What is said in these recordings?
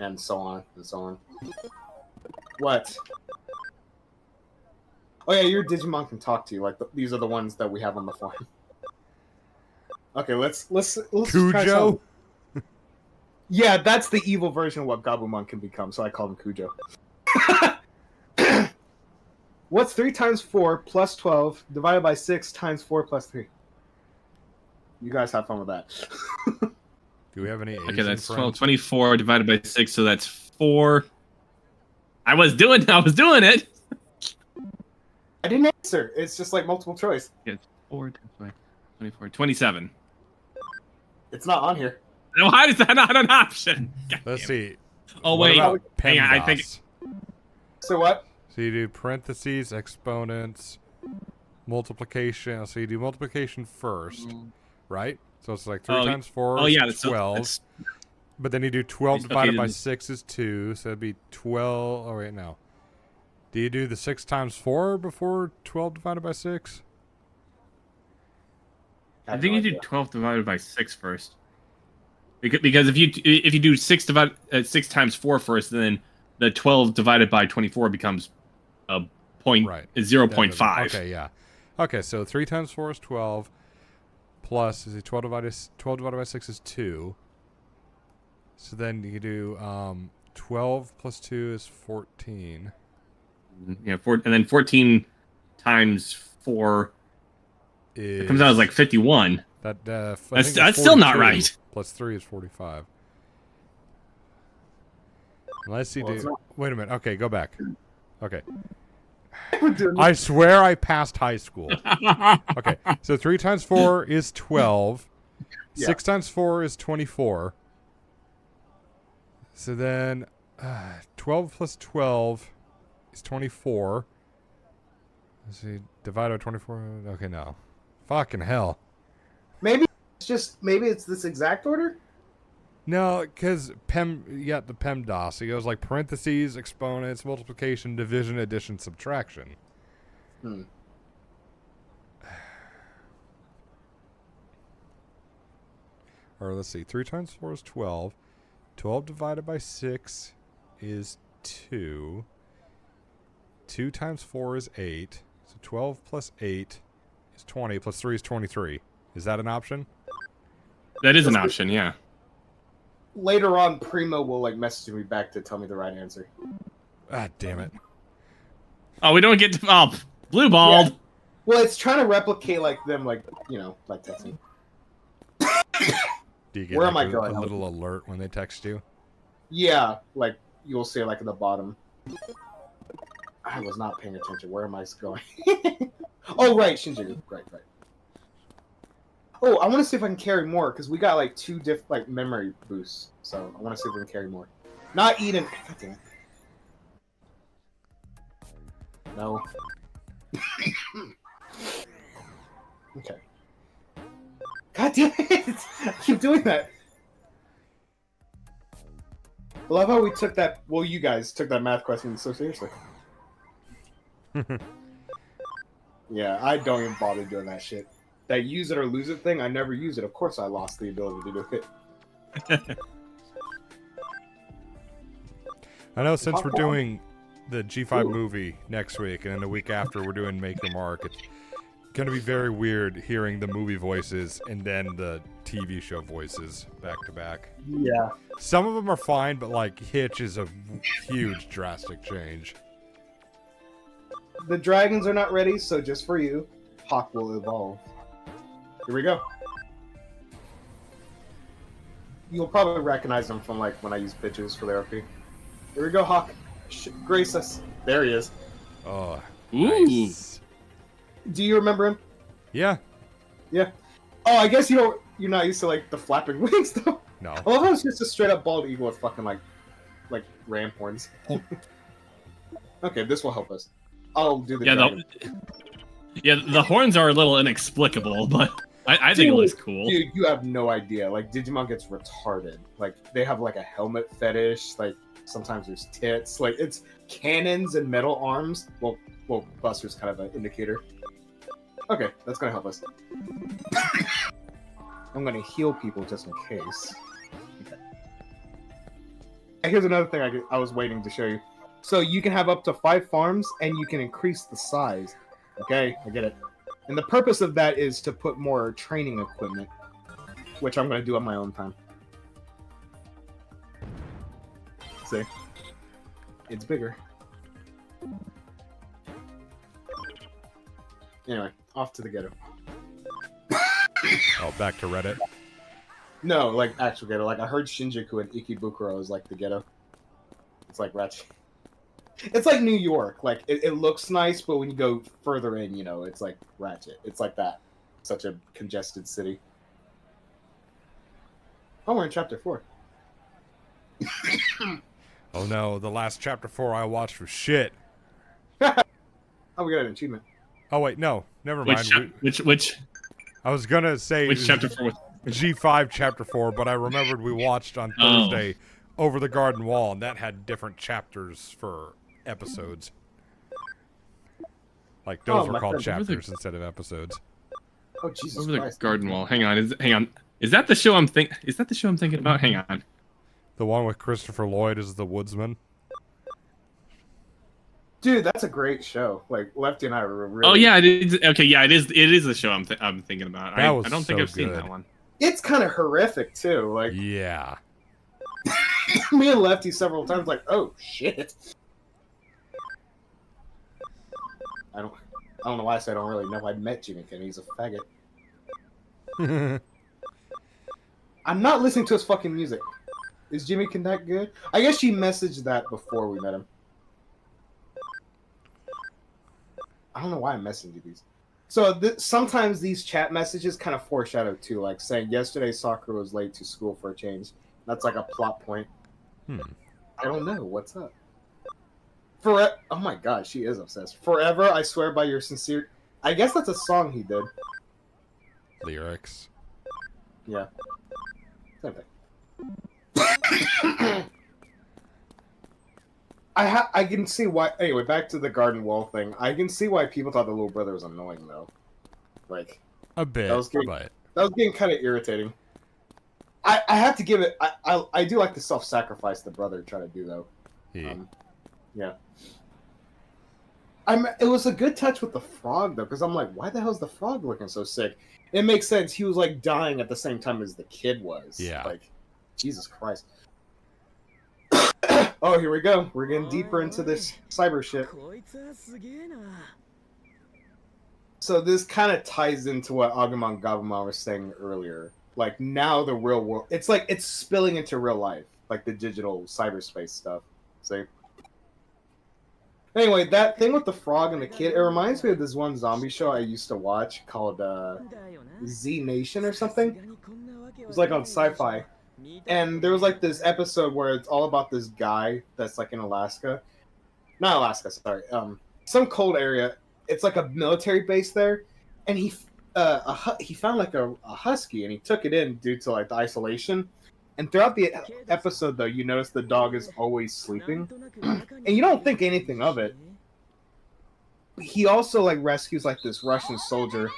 and so on and so on. What? Oh yeah, your Digimon can talk to you. Like these are the ones that we have on the farm. Okay, let's try Cujo? Yeah, that's the evil version of what Gabumon can become, so I call him Cujo. What's 3 times 4 plus 12 divided by 6 times 4 plus 3? You guys have fun with that. Do we have any Asian Okay, that's friends? 24 divided by 6, so that's 4. I was doing it. I didn't answer. It's just like multiple choice. Yeah, it's 4 times by 24, 27. It's not on here. Why is that not an option? God Let's damn. see. Oh What wait, about hang on, I think. PEMDAS? So what? So you do parentheses, exponents, multiplication. So you do multiplication first, right? So it's like 3 times 4 is 12. That's, But then you do 12 Okay, divided by then- 6 is 2. So it'd be 12. Oh, wait, no. Do you do the 6 times 4 before 12 divided by 6? I think you do 12 divided by 6 first. Because if you do 6 times 4 first, then the 12 divided by 24 becomes a point, Right. 0.5. Okay, yeah. Okay, so 3 times 4 is 12. Plus, is it 12 divided by 6 is 2. So then you do 12 plus 2 is 14. Yeah, and then 14 times 4 It comes out as like 51. I think That's still not 42. right. Plus 3 is 45. Unless you Well, do... it's not- Wait a minute. Okay, go back. Okay. We're doing I swear I passed high school. Okay, so 3 times 4 is 12. Yeah. 6 times 4 is 24. So then 12 plus 12 is 24. Let's see, divide by 24. Okay, no. Fucking hell. Maybe it's this exact order? No, because you got the PEMDAS. It goes like parentheses, exponents, multiplication, division, addition, subtraction. Or let's see, 3 times 4 is 12. 12 divided by 6 is 2. 2 times 4 is 8. So 12 plus 8 is 20, plus 3 is 23. Is that an option? That is an option, yeah. Later on, Primo will like message me back to tell me the right answer. Ah, damn it. Oh, we don't get to... Oh, blue balled. Yeah. Well, it's trying to replicate like them, like like texting. Do you get Where like, am I going? a little alert when they text you? Yeah, like you'll see like at the bottom. I was not paying attention. Where am I going? Oh, right, Shinjuku. Right. Oh, I want to see if I can carry more because we got like 2 different memory boosts. So I want to see if we can carry more. Not Eden. God damn it. No. Okay. God damn it! I keep doing that. I love how we took that. Well, you guys took that math question so seriously. Yeah, I don't even bother doing that shit. That use it or lose it thing, I never use it. Of course I lost the ability to do it. I know since we're doing the G5 movie next week, and then the week after we're doing Make Your Mark, it's going to be very weird hearing the movie voices and then the TV show voices back to back. Yeah. Some of them are fine, but like Hitch is a huge drastic change. The dragons are not ready, so just for you, Hawk will evolve. Here we go. You'll probably recognize him from like when I use bitches for therapy. Here we go, Hawk. Grace us. There he is. Oh, Ooh. nice. Do you remember him? Yeah. Yeah. Oh, I guess you're not used to like the flapping wings though. No. I love how it's just a straight up bald eagle with fucking like ram horns. Okay, this will help us. I'll do the dragon. The horns are a little inexplicable, but I think it looks cool. Dude, you have no idea. Like Digimon gets retarded. Like they have like a helmet fetish. Like sometimes there's tits. Like it's cannons and metal arms. Well, Buster's kind of an indicator. Okay, that's gonna help us. I'm gonna heal people just in case. Okay. I here's another thing I was waiting to show you. So you can have up to 5 farms, and you can increase the size. Okay, I get it. And the purpose of that is to put more training equipment, which I'm going to do on my own time. See? It's bigger. Anyway, off to the ghetto. Oh, back to Reddit. No, like actual ghetto. Like I heard Shinjuku and Ikebukuro is like the ghetto. It's like ratchet. It's like New York. Like it looks nice, but when you go further in, you know, it's like ratchet. It's like that. Such a congested city. Oh, we're in chapter 4. Oh no, the last chapter 4 I watched was shit. Oh, we got an achievement. Oh wait, no, never mind. Which I was gonna say which chapter 4? G5 chapter 4, but I remembered we watched on Thursday Over the Garden Wall, and that had different chapters for episodes. Like those were called chapters instead of episodes. Oh Jesus Over the Christ! Garden Wall. Hang on. Is that the show I'm thinking about? Hang on. The one with Christopher Lloyd as the woodsman. Dude, that's a great show. Like Lefty and I were really. Oh yeah, it is. Okay, yeah, it is. It is the show I'm thinking about. I don't think I've seen that one. It's kind of horrific too. Like Yeah. me and Lefty several times. Like, oh shit. I don't know why I said I don't really know. I met Jimmy Ken. He's a faggot. I'm not listening to his fucking music. Is Jimmy Ken that good? I guess she messaged that before we met him. I don't know why I'm messaging you these. So sometimes these chat messages kind of foreshadow too, like saying yesterday Sakura was late to school for a change. That's like a plot point. I don't know what's up. Oh my god, she is obsessed. Forever, I swear by your sincere. I guess that's a song he did. Lyrics. Yeah. Same thing. I can see why. Anyway, back to the garden wall thing. I can see why people thought the little brother was annoying, though. Like a bit, that was getting kind of irritating. I have to give it. I do like the self-sacrifice the brother tried to do, though. Yeah. It was a good touch with the frog, though, because I'm like, why the hell is the frog looking so sick? It makes sense. He was like dying at the same time as the kid was. Yeah. Like, Jesus Christ. Oh, here we go. We're getting deeper into this cyber shit. So this kind of ties into what Agumon Gabumon was saying earlier. Like, now the real world... It's like it's spilling into real life. Like the digital cyberspace stuff. See? Anyway, that thing with the frog and the kid, it reminds me of this one zombie show I used to watch called Z Nation or something. It was like on Sci-Fi. And there was like this episode where it's all about this guy that's like in Alaska. Not Alaska, sorry. Some cold area. It's like a military base there. And he found like a husky and he took it in due to like the isolation. And throughout the episode, though, you notice the dog is always sleeping. And you don't think anything of it. He also, like, rescues, like, this Russian soldier.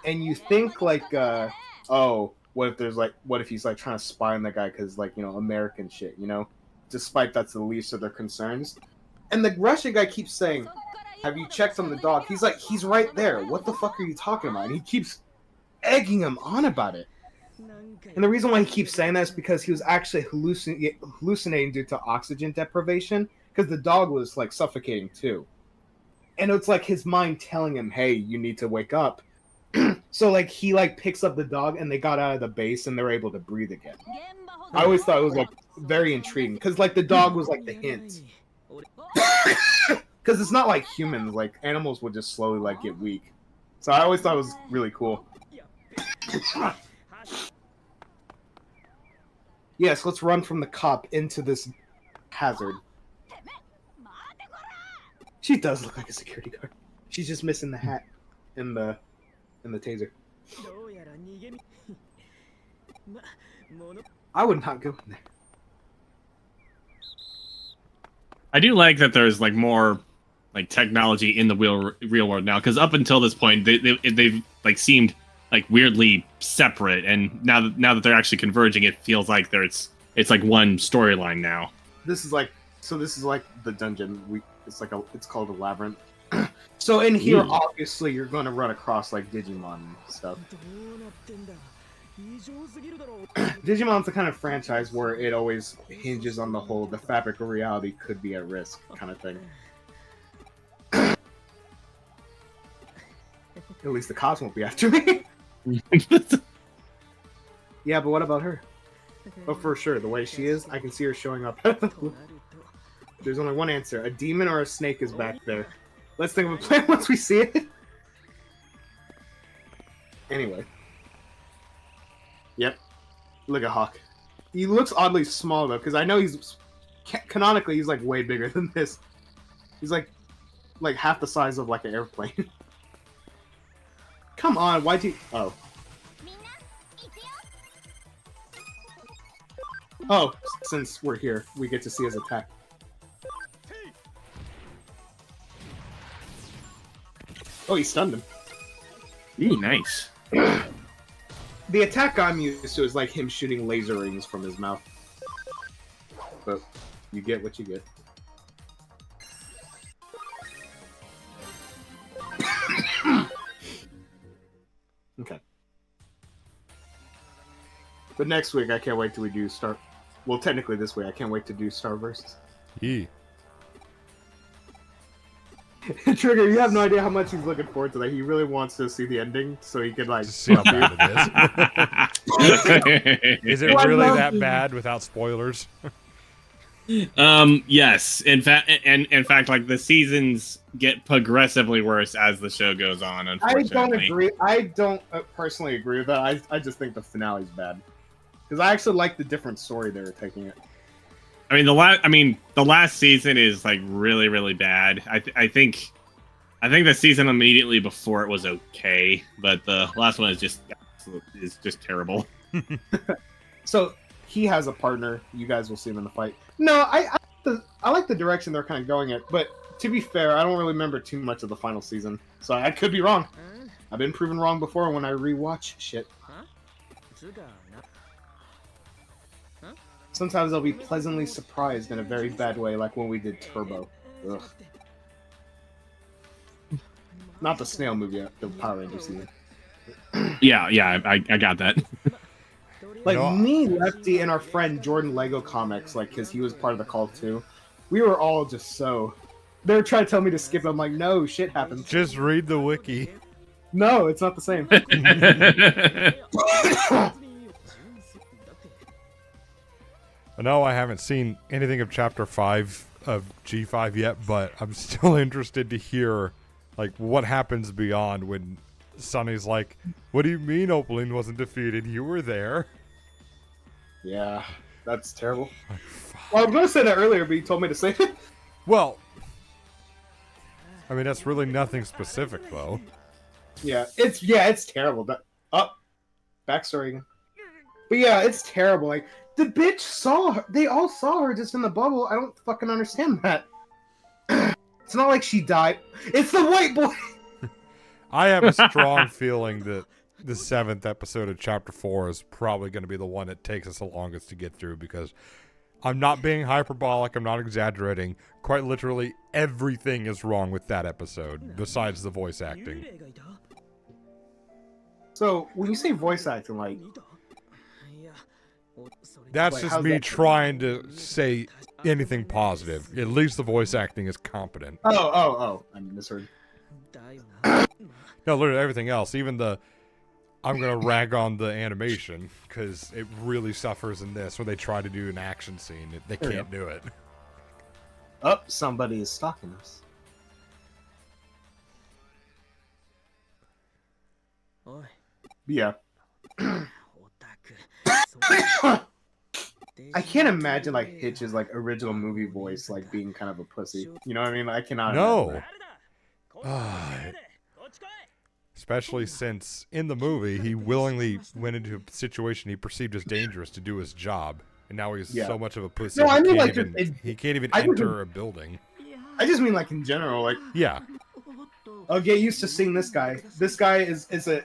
And you think, like, oh, what if he's, like, trying to spy on the guy because, like, you know, American shit, you know? Despite that's the least of their concerns. And the Russian guy keeps saying, have you checked on the dog? He's like, he's right there. What the fuck are you talking about? And he keeps egging him on about it. And the reason why he keeps saying that is because he was actually hallucinating due to oxygen deprivation, because the dog was like suffocating too. And it's like his mind telling him, hey, you need to wake up. So like he like picks up the dog and they got out of the base and they're able to breathe again. I always thought it was like very intriguing because like the dog was like the hint. Because it's not like humans, like animals would just slowly like get weak. So I always thought it was really cool. Yes, let's run from the cop into this hazard. She does look like a security guard. She's just missing the hat and the taser. I would not go in there. I do like that there's like more like technology in the real world now, because up until this point they've like seemed like weirdly separate, and now that they're actually converging, it feels like it's like one storyline now. this is like the dungeon. It's called a labyrinth. So in here, obviously, you're going to run across like Digimon and stuff. Digimon's the kind of franchise where it always hinges on the fabric of reality could be at risk kind of thing. At least the cops won't be after me. Yeah, but what about her? But for sure, the way she is, I can see her showing up. There's only one answer. A demon or a snake is back there. Let's think of a plan once we see it. Anyway. Yep. Look at Hawk. He looks oddly small, though, because I know canonically, he's, like, way bigger than this. He's, like half the size of, like, an airplane. Come on, why'd you... Oh. Oh, since we're here, we get to see his attack. Oh, he stunned him. Ooh, nice. The attack I'm used to is like him shooting laser rings from his mouth. But you get what you get. Okay. But next week, I can't wait till we do Star... Well, technically this week, I can't wait to do Starburst. Yee. Trigger, you have no idea how much he's looking forward to that. He really wants to see the ending, so he can, like... See how bad it is. Is it really that bad without spoilers? Yes. In fact, like, the seasons get progressively worse as the show goes on, unfortunately. I don't agree. I don't personally agree with that. I just think the finale's bad. Because I actually like the different story they were taking it. I mean, the last season is like really, really bad. I think the season immediately before it was okay, but the last one is just terrible. So he has a partner. You guys will see him in the fight. No, I like the direction they're kind of going at, but to be fair, I don't really remember too much of the final season, so I could be wrong. I've been proven wrong before when I rewatch shit. Sometimes I'll be pleasantly surprised in a very bad way, like when we did Turbo. Ugh. Not the snail movie, the Power Rangers season. Yeah, I got that. Like, me, Lefty, and our friend Jordan Lego Comics, like, because he was part of the call too, we were all just so... They were trying to tell me to skip it. I'm like, no, shit happens. Just read the wiki. No, it's not the same. No, I haven't seen anything of Chapter 5 of G5 yet, but I'm still interested to hear, like, what happens beyond when Sunny's like, what do you mean Opaline wasn't defeated? You were there. Yeah, that's terrible. Well, I was going to say that earlier, but you told me to say it. Well, I mean, that's really nothing specific, though. Yeah, it's terrible. Backstory again. But yeah, it's terrible. Like, the bitch saw her. They all saw her just in the bubble. I don't fucking understand that. It's not like she died. It's the white boy. I have a strong feeling that the 7th episode of Chapter 4 is probably going to be the one that takes us the longest to get through, because I'm not being hyperbolic. I'm not exaggerating. Quite literally, everything is wrong with that episode, besides the voice acting. So, when you say voice acting, like... That's just me trying to say anything positive. At least the voice acting is competent. Oh. I misheard. No, literally everything else. Even I'm going to rag on the animation, because it really suffers in this, where they try to do an action scene. They can't do it. Oh, somebody is stalking us. Yeah. I can't imagine, like, Hitch's, like, original movie voice, like, being kind of a pussy. You know what I mean? I cannot No. Especially since, in the movie, he willingly went into a situation he perceived as dangerous to do his job. And now he's so much of a pussy, no, I mean, he can't even enter a building. I just mean, like, in general, like... Yeah. I'll get used to seeing this guy. This guy is a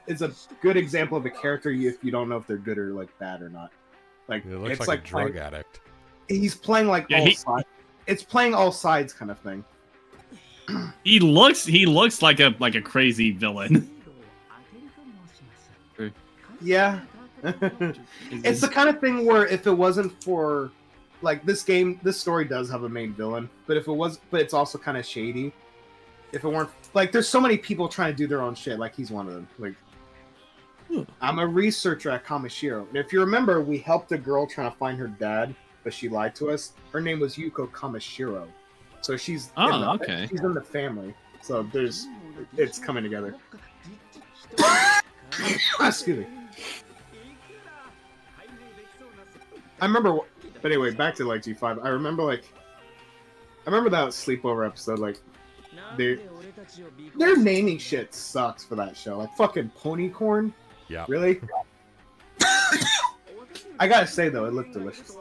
good example of a character if you don't know if they're good or, like, bad or not. Like, It looks it's like a drug addict. He's playing like Yeah, all sides. It's playing all sides kind of thing. He looks like a crazy villain. Yeah. It's the kind of thing where if it wasn't for like this story does have a main villain, but it's also kind of shady. If it weren't like there's so many people trying to do their own shit, like he's one of them. Like I'm a researcher at Kamishiro. And if you remember, we helped a girl trying to find her dad, but she lied to us. Her name was Yuko Kamishiro. So she's okay. She's in the family. So it's coming together. Excuse me. I remember, but anyway, back to like G5. I remember that sleepover episode. Like, their naming shit sucks for that show. Like fucking Ponycorn. Yeah. Really? I gotta say though, it looked delicious.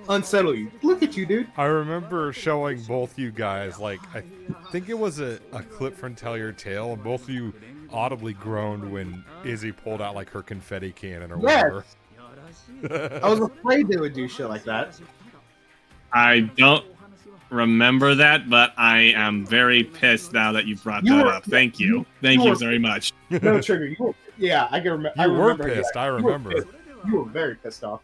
Unsettle you. Look at you, dude. I remember showing both you guys, like, I think it was a clip from Tell Your Tale, and both of you audibly groaned when Izzy pulled out, like, her confetti cannon or whatever. I was afraid they would do shit like that. I don't remember that, but I am very pissed now that you brought that up. Thank you. Thank you very much. No, Trigger. Yeah, I can remember. You were pissed, I remember. You were very pissed off.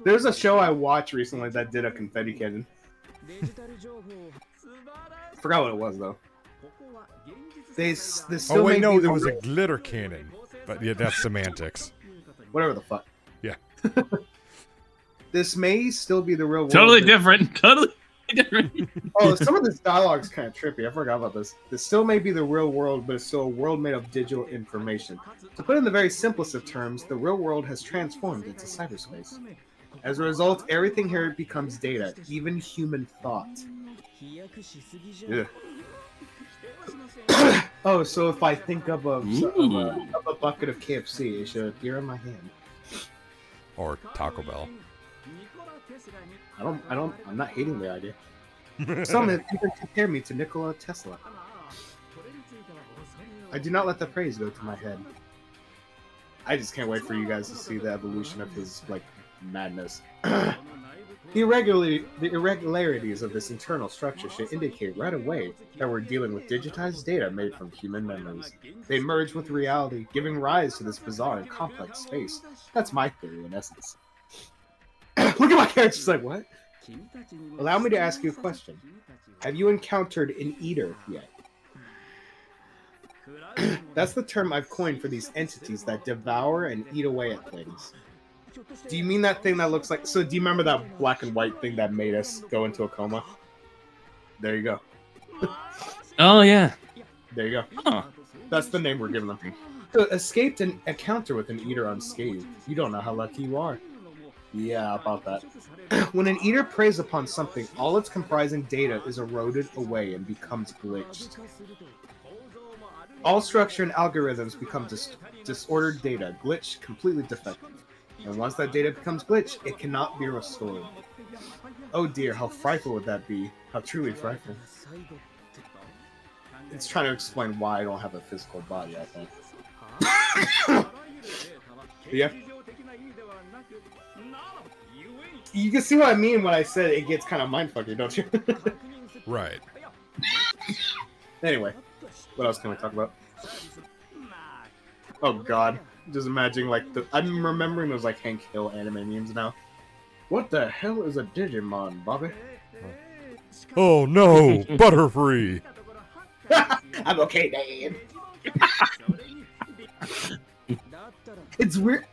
There's a show I watched recently that did a confetti cannon. Forgot what it was though. Oh wait, no, it was a glitter cannon. But yeah, that's semantics. Whatever the fuck. Yeah. This may still be the real world. Totally different. Totally different. Oh, some of this dialogue's kind of trippy. I forgot about this. This still may be the real world, but it's still a world made of digital information. To put it in the very simplest of terms, the real world has transformed into cyberspace. As a result, everything here becomes data, even human thought. Yeah. Oh, so if I think of a bucket of KFC, it should appear in my hand. Or Taco Bell. I'm not hating the idea. Some even compare me to Nikola Tesla. I do not let the praise go to my head. I just can't wait for you guys to see the evolution of his, like, madness. The irregularities of this internal structure should indicate right away that we're dealing with digitized data made from human memories. They merge with reality, giving rise to this bizarre and complex space. That's my theory in essence. Look at my character, she's like, what? Allow me to ask you a question. Have you encountered an eater yet? That's the term I've coined for these entities that devour and eat away at things. Do you mean that thing that looks like... So do you remember that black and white thing that made us go into a coma? There you go. Oh, yeah. There you go. Huh. That's the name we're giving them. So escaped an encounter with an eater unscathed. You don't know how lucky you are. Yeah, about that. When an eater preys upon something, all its comprising data is eroded away and becomes glitched. All structure and algorithms become disordered data, glitched, completely defective. And once that data becomes glitched, it cannot be restored. Oh dear, how frightful would that be? How truly frightful. It's trying to explain why I don't have a physical body, I think. Yeah. You can see what I mean when I said it gets kind of mindfucky, don't you? Right. Anyway, what else can we talk about? Oh god. Just imagine like I'm remembering those like Hank Hill anime memes now. What the hell is a Digimon, Bobby? Oh no, Butterfree! I'm okay, Dad. It's weird.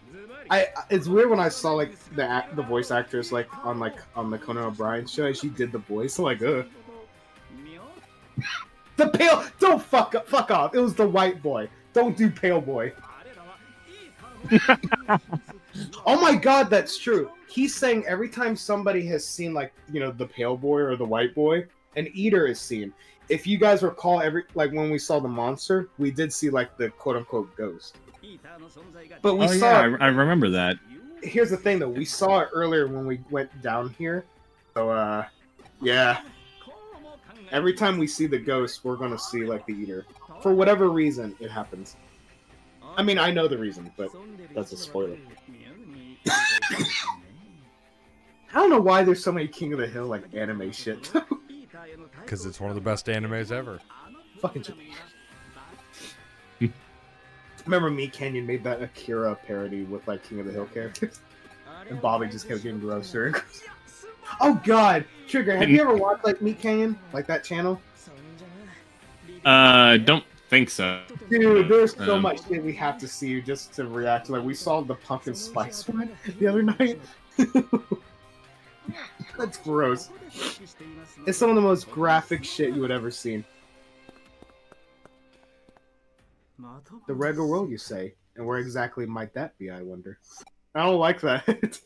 It's weird when I saw like the voice actress like on the Conan O'Brien show. She did the voice like The pale. Don't fuck off. It was the white boy. Don't do pale boy. Oh my god, that's true. He's saying every time somebody has seen like the pale boy or the white boy, an eater is seen. If you guys recall, when we saw the monster, we did see like the quote unquote ghost. But we saw. Yeah, I remember that. Here's the thing, though. We saw it earlier when we went down here. So, yeah. Every time we see the ghost, we're gonna see like the eater. For whatever reason, it happens. I mean, I know the reason, but that's a spoiler. I don't know why there's so many King of the Hill like anime shit. Because it's one of the best animes ever. Fucking Japan. Remember Me Canyon made that Akira parody with like King of the Hill characters? And Bobby just kept getting grosser and grosser. Oh god! Trigger, have you ever watched like Meat Canyon? Like that channel? Don't think so. Dude, there's so much shit we have to see just to react to. Like we saw the pumpkin spice one the other night. That's gross. It's some of the most graphic shit you would ever seen. The regular world, you say? And where exactly might that be, I wonder? I don't like that.